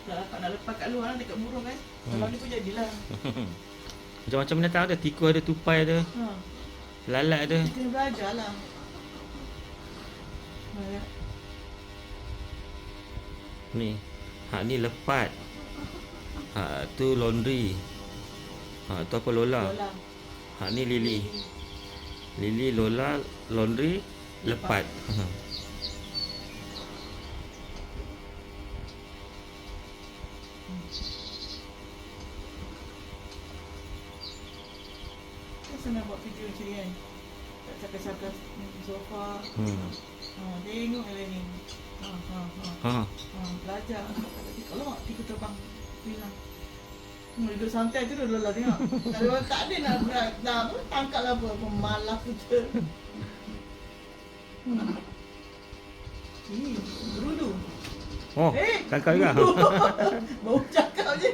nak lepas kat luar dekat burung kan. Kalau ni pun jadilah. Macam-macam binatang ada. Tikus ada, tupai ada, lalat ada. Kita kena belajar lah. Ni. Ni lepat. Tu laundry. Tu apa, Lola. Ni Lily. Lily, Lola, laundry, lepat. Senang buat video macam ni kan. Tak cakap-cakap sofa. Tengok je ni. Belajar. Kalau tikus terbang hilang. Duduk santai tu Lola tengok. Tak ada nak tangkap lah apa. Pemalas kita. Berudu. Tangkap juga. Baru cakap je.